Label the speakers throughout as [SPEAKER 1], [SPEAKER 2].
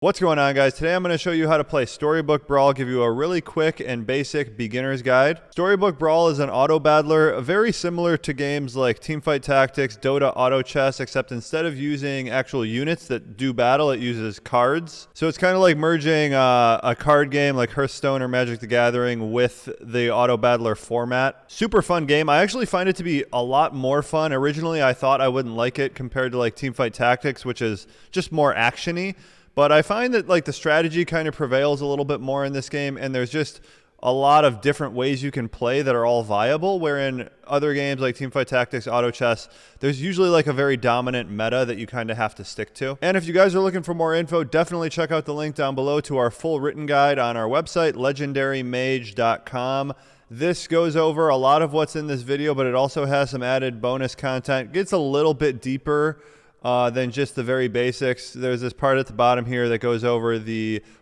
[SPEAKER 1] What's going on, guys? Today I'm going to show you how to play Storybook Brawl, give you a really quick and basic beginner's guide. Storybook Brawl is an auto battler, very similar to games like Teamfight Tactics, Dota Auto Chess, except instead of using actual units that do battle, it uses cards. So it's kind of like merging a card game like Hearthstone or Magic the Gathering with the auto battler format. Super fun game. I actually find it to be a lot more fun. Originally, I thought I wouldn't like it compared to like Teamfight Tactics, which is just more action-y. But I find that like the strategy kind of prevails a little bit more in this game, and there's just a lot of different ways you can play that are all viable, wherein other games like Teamfight Tactics, Auto Chess, there's usually like a very dominant meta that you kind of have to stick to. And if you guys are looking for more info, definitely check out the link down below to our full written guide on our website, legendarymage.com. This goes over a lot of what's in this video, but it also has some added bonus content. It gets a little bit deeper than just the very basics. There's this part at the bottom here that goes over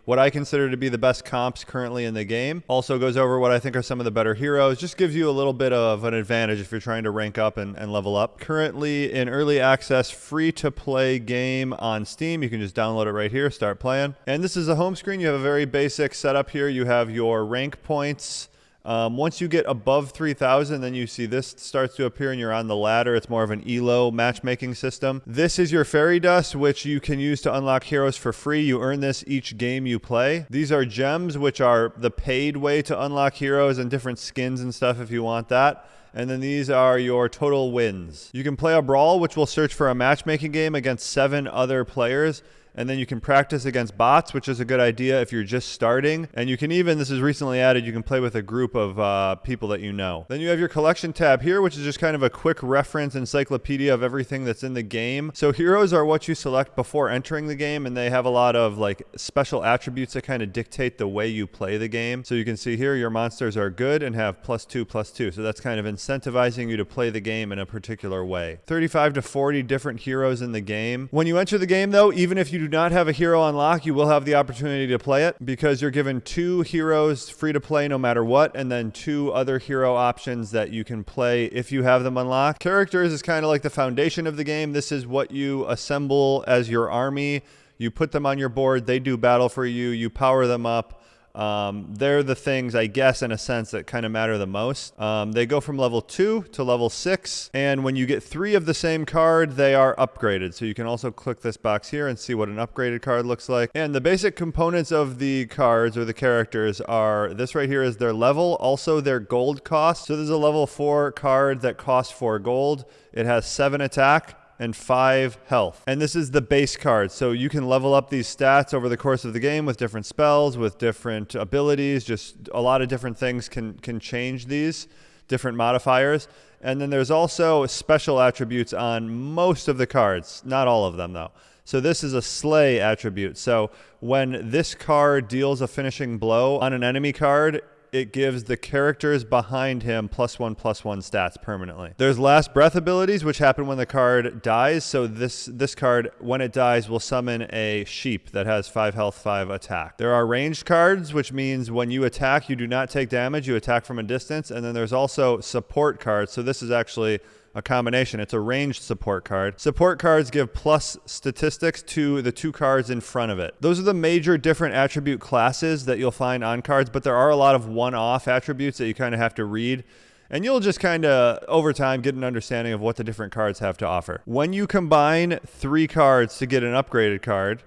[SPEAKER 1] what I consider to be the best comps currently in the game. Also goes over what I think are some of the better heroes. Just gives you a little bit of an advantage if you're trying to rank up and level up. Currently in early access, free-to-play game on Steam. You can just download it right here, start playing. And this is the home screen. You have a very basic setup here. You have your rank points. Once you get above 3,000, then you see this starts to appear and you're on the ladder. It's more of an ELO matchmaking system. This is your fairy dust, which you can use to unlock heroes for free. You earn this each game you play. These are gems, which are the paid way to unlock heroes and different skins and stuff if you want that. And then these are your total wins. You can play a brawl, which will search for a matchmaking game against 7 other players. And then you can practice against bots, which is a good idea if you're just starting. And you can even, this is recently added, you can play with a group of people that you know. Then you have your collection tab here, which is just kind of a quick reference encyclopedia of everything that's in the game. So heroes are what you select before entering the game, and they have a lot of like special attributes that kind of dictate the way you play the game. So you can see here your monsters are good and have +2/+2. So that's kind of incentivizing you to play the game in a particular way. 35 to 40 different heroes in the game. When you enter the game though, even if you do not have a hero unlock, you will have the opportunity to play it because you're given 2 heroes free to play no matter what, and then 2 other hero options that you can play if you have them unlocked. Characters is kind of like the foundation of the game. This is what you assemble as your army. You put them on your board, they do battle for you, you power them up. They're the things, I guess, in a sense, that kind of matter the most. They go from level 2 to level 6, and when you get 3 of the same card, they are upgraded. So you can also click this box here and see what an upgraded card looks like. And the basic components of the cards or the characters are, this right here is their level, also their gold cost. So there's a level 4 card that costs 4 gold. It has 7 attack and 5 health. And this is the base card. So you can level up these stats over the course of the game with different spells, with different abilities. Just a lot of different things can change these, different modifiers. And then there's also special attributes on most of the cards, not all of them though. So this is a slay attribute. So when this card deals a finishing blow on an enemy card, it gives the characters behind him +1/+1 stats permanently. There's last breath abilities, which happen when the card dies. So this card, when it dies, will summon a sheep that has 5 health, 5 attack. There are ranged cards, which means when you attack, you do not take damage. You attack from a distance. And then there's also support cards. So this is actually a combination. It's a ranged support card. Support cards give plus statistics to the 2 cards in front of it. Those are the major different attribute classes that you'll find on cards, but there are a lot of one-off attributes that you kind of have to read. And you'll just kind of, over time, get an understanding of what the different cards have to offer. When you combine 3 cards to get an upgraded card,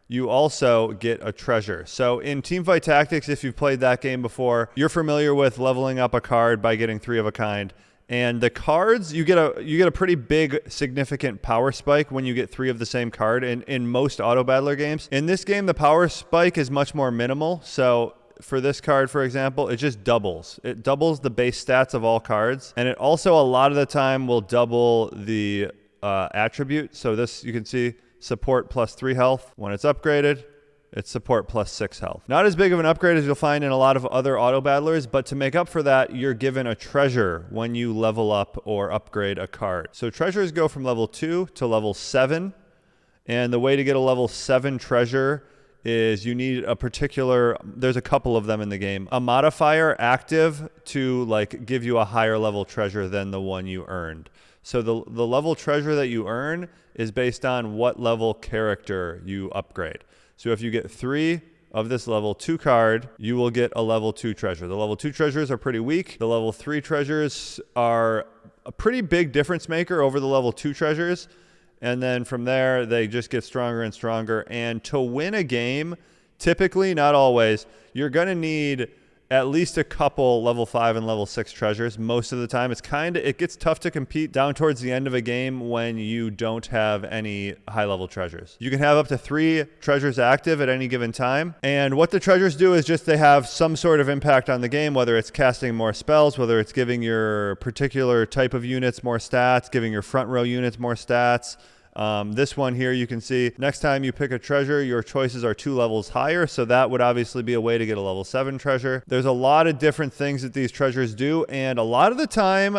[SPEAKER 1] you also get a treasure. So in Teamfight Tactics, if you've played that game before, you're familiar with leveling up a card by getting 3 of a kind. And the cards, you get a pretty big, significant power spike when you get 3 of the same card in most auto battler games. In this game, the power spike is much more minimal. So for this card, for example, it just doubles. It doubles the base stats of all cards. And it also, a lot of the time, will double the attribute. So this, you can see, support +3 health. When it's upgraded, it's support +6 health. Not as big of an upgrade as you'll find in a lot of other auto battlers, but to make up for that, you're given a treasure when you level up or upgrade a card. So treasures go from level 2 to level 7. And the way to get a level 7 treasure is you need a particular, there's a couple of them in the game, a modifier active to like give you a higher level treasure than the one you earned. So the level treasure that you earn is based on what level character you upgrade. So if you get 3 of this level 2 card, you will get a level 2 treasure. The level 2 treasures are pretty weak. The level 3 treasures are a pretty big difference maker over the level 2 treasures. And then from there, they just get stronger and stronger. And to win a game, typically, not always, you're going to need at least a couple level 5 and level 6 treasures. Most of the time, it gets tough to compete down towards the end of a game when you don't have any high level treasures. You can have up to 3 treasures active at any given time. And what the treasures do is just they have some sort of impact on the game, whether it's casting more spells, whether it's giving your particular type of units more stats, giving your front row units more stats. This one here, you can see next time you pick a treasure, your choices are 2 levels higher. So that would obviously be a way to get a level 7 treasure. There's a lot of different things that these treasures do. And a lot of the time,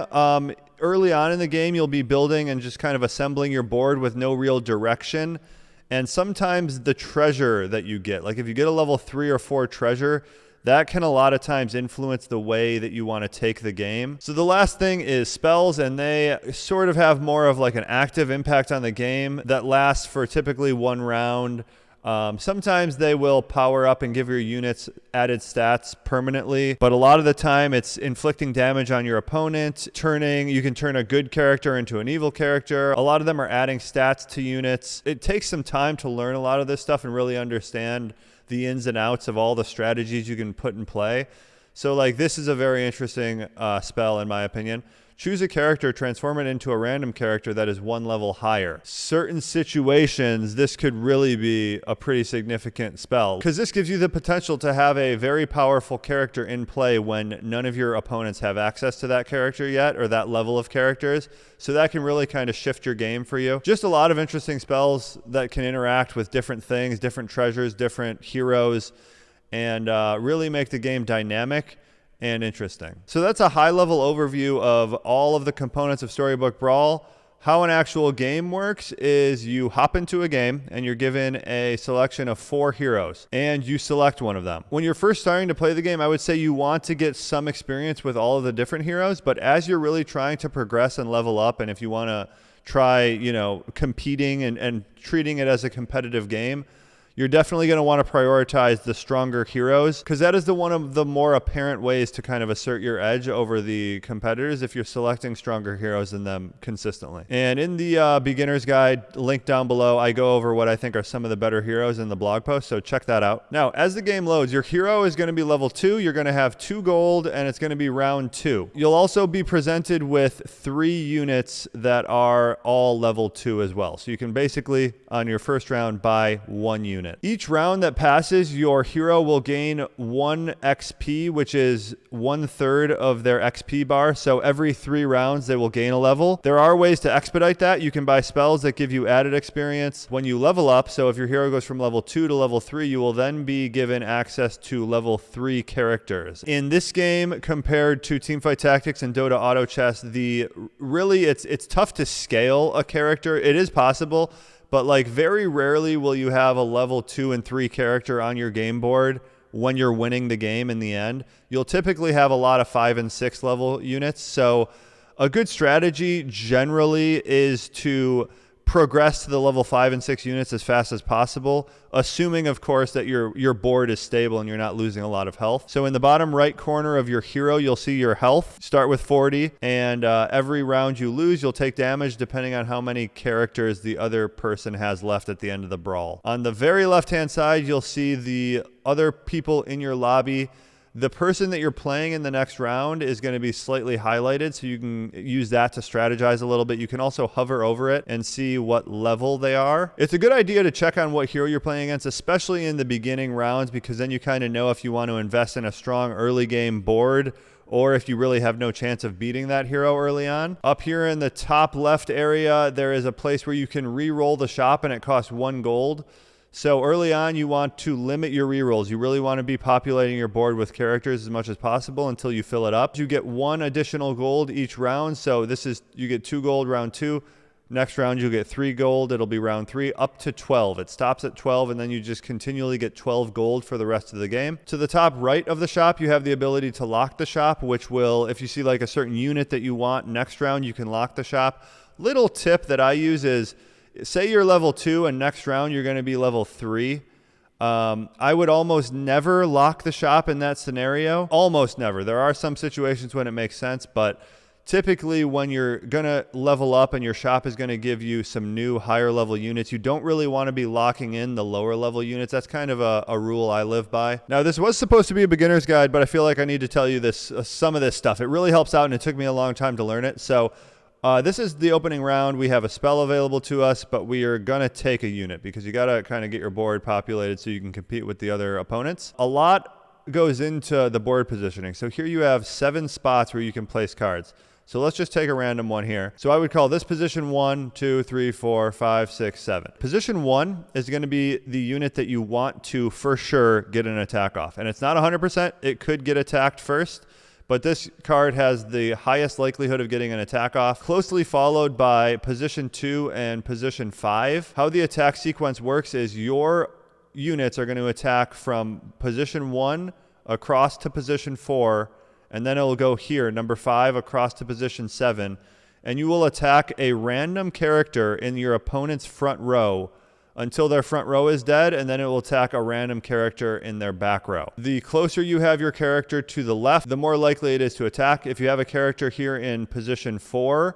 [SPEAKER 1] early on in the game, you'll be building and just kind of assembling your board with no real direction. And sometimes the treasure that you get, like if you get a level 3 or 4 treasure, that can a lot of times influence the way that you want to take the game. So the last thing is spells, and they sort of have more of like an active impact on the game that lasts for typically 1 round. Sometimes they will power up and give your units added stats permanently, but a lot of the time it's inflicting damage on your opponent, you can turn a good character into an evil character. A lot of them are adding stats to units. It takes some time to learn a lot of this stuff and really understand the ins and outs of all the strategies you can put in play. So like this is a very interesting spell in my opinion. Choose a character, transform it into a random character that is 1 level higher. Certain situations, this could really be a pretty significant spell because this gives you the potential to have a very powerful character in play when none of your opponents have access to that character yet or that level of characters. So that can really kind of shift your game for you. Just a lot of interesting spells that can interact with different things, different treasures, different heroes, and really make the game dynamic and interesting. So that's a high-level overview of all of the components of Storybook Brawl. How an actual game works is you hop into a game and you're given a selection of 4 heroes and you select one of them. When you're first starting to play the game, I would say you want to get some experience with all of the different heroes, but as you're really trying to progress and level up, and if you want to try, competing and treating it as a competitive game, you're definitely going to want to prioritize the stronger heroes because that is one of the more apparent ways to kind of assert your edge over the competitors if you're selecting stronger heroes than them consistently. And in the beginner's guide, link down below, I go over what I think are some of the better heroes in the blog post, so check that out. Now, as the game loads, your hero is going to be level 2. You're going to have 2 gold, and it's going to be round 2. You'll also be presented with 3 units that are all level 2 as well. So you can basically, on your first round, buy 1 unit. Each round that passes, your hero will gain 1 XP, which is 1/3 of their XP bar. So every 3 rounds, they will gain a level. There are ways to expedite that. You can buy spells that give you added experience when you level up. So if your hero goes from level 2 to level 3, you will then be given access to level 3 characters. In this game, compared to Teamfight Tactics and Dota Auto Chess, it's tough to scale a character. It is possible, but like very rarely will you have a level 2 and 3 character on your game board when you're winning the game in the end. You'll typically have a lot of 5 and 6 level units. So a good strategy generally is to progress to the level 5 and 6 units as fast as possible, assuming of course that your board is stable and you're not losing a lot of health. So in the bottom right corner of your hero, you'll see your health. Start with 40, and every round you lose, you'll take damage depending on how many characters the other person has left at the end of the brawl. On the very left hand side, you'll see the other people in your lobby. The person that you're playing in the next round is going to be slightly highlighted, so you can use that to strategize a little bit. You can also hover over it and see what level they are. It's a good idea to check on what hero you're playing against, especially in the beginning rounds, because then you kind of know if you want to invest in a strong early game board or if you really have no chance of beating that hero early on. Up here in the top left area, there is a place where you can re-roll the shop, and it costs 1 gold. So early on, you want to limit your rerolls. You really want to be populating your board with characters as much as possible until you fill it up. You get 1 additional gold each round. So you get 2 gold round 2. Next round, you'll get 3 gold. It'll be round 3 up to 12. It stops at 12, and then you just continually get 12 gold for the rest of the game. To the top right of the shop, you have the ability to lock the shop, which will, if you see like a certain unit that you want next round, you can lock the shop. Little tip that I use is, say you're level 2 and next round you're going to be level 3. I would almost never lock the shop in that scenario. Almost never. There are some situations when it makes sense, but typically when you're going to level up and your shop is going to give you some new higher level units, you don't really want to be locking in the lower level units. That's kind of a rule I live by. Now, this was supposed to be a beginner's guide, but I feel like I need to tell you this, some of this stuff. It really helps out, and it took me a long time to learn it. So this is the opening round. We have a spell available to us, but we are going to take a unit because you got to kind of get your board populated so you can compete with the other opponents. A lot goes into the board positioning. So here you have 7 spots where you can place cards. So let's just take a random one here. So I would call this position 1, 2, 3, 4, 5, 6, 7. Position 1 is going to be the unit that you want to for sure get an attack off. And it's not 100%. It could get attacked first, but this card has the highest likelihood of getting an attack off, closely followed by position 2 and position 5. How the attack sequence works is your units are going to attack from position 1 across to position 4, and then it will go here, number 5, across to position 7, and you will attack a random character in your opponent's front row until their front row is dead, and then it will attack a random character in their back row. The closer you have your character to the left, the more likely it is to attack. If you have a character here in position 4,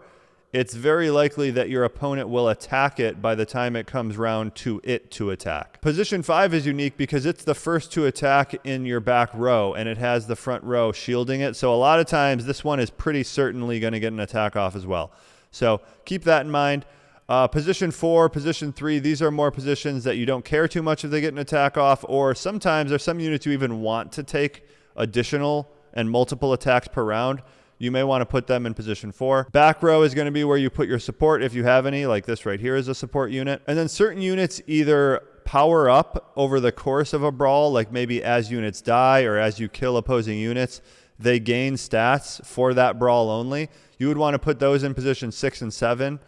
[SPEAKER 1] it's very likely that your opponent will attack it by the time it comes round to it to attack. Position 5 is unique because it's the first to attack in your back row, and it has the front row shielding it. So a lot of times this one is pretty certainly going to get an attack off as well. So keep that in mind. Position 4, position 3, these are more positions that you don't care too much if they get an attack off, or sometimes there's some units you even want to take additional and multiple attacks per round. You may want to put them in position 4. Back row is going to be where you put your support if you have any, like this right here is a support unit. And then certain units either power up over the course of a brawl, like maybe as units die or as you kill opposing units, they gain stats for that brawl only. You would want to put those in position 6 and 7.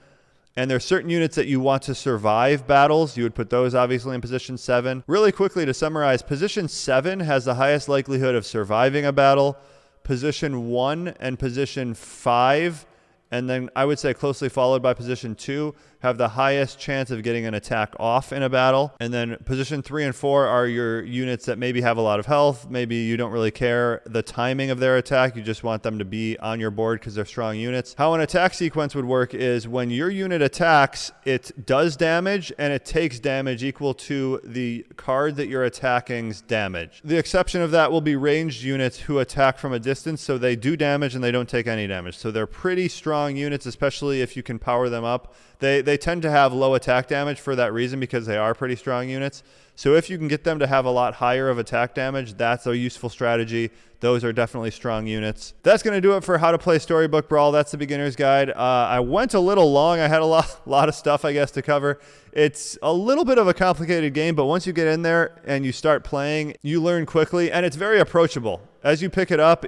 [SPEAKER 1] And there's certain units that you want to survive battles. You would put those obviously in position 7. Really quickly to summarize, position 7 has the highest likelihood of surviving a battle. Position 1 and position 5, and then I would say closely followed by position 2, have the highest chance of getting an attack off in a battle. And then position 3 and 4 are your units that maybe have a lot of health. Maybe you don't really care the timing of their attack. You just want them to be on your board because they're strong units. How an attack sequence would work is when your unit attacks, it does damage and it takes damage equal to the card that you're attacking's damage. The exception of that will be ranged units who attack from a distance, so they do damage and they don't take any damage. So they're pretty strong units, especially if you can power them up. They tend to have low attack damage for that reason because they are pretty strong units. So if you can get them to have a lot higher of attack damage, that's a useful strategy. Those are definitely strong units. That's going to do it for how to play Storybook Brawl. That's the beginner's guide. I went a little long. I had a lot of stuff, I guess, to cover. It's a little bit of a complicated game, but once you get in there and you start playing, you learn quickly, and it's very approachable. As you pick it up,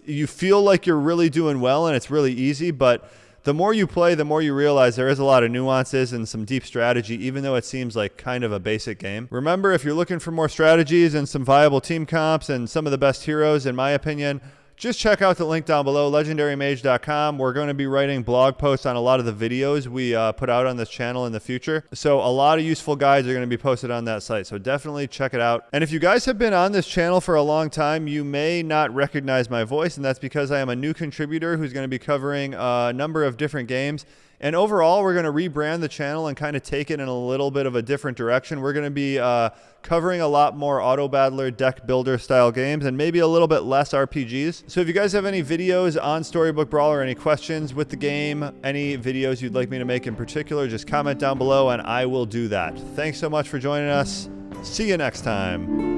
[SPEAKER 1] you feel like you're really doing well, and it's really easy, but the more you play, the more you realize there is a lot of nuances and some deep strategy, even though it seems like kind of a basic game. Remember, if you're looking for more strategies and some viable team comps and some of the best heroes, in my opinion, just check out the link down below, legendarymage.com. We're going to be writing blog posts on a lot of the videos we put out on this channel in the future. So a lot of useful guides are going to be posted on that site. So definitely check it out. And if you guys have been on this channel for a long time, you may not recognize my voice. And that's because I am a new contributor who's going to be covering a number of different games. And overall, we're going to rebrand the channel and kind of take it in a little bit of a different direction. We're going to be covering a lot more auto battler, deck builder style games, and maybe a little bit less RPGs. So if you guys have any videos on Storybook Brawl or any questions with the game, any videos you'd like me to make in particular, just comment down below and I will do that. Thanks so much for joining us. See you next time.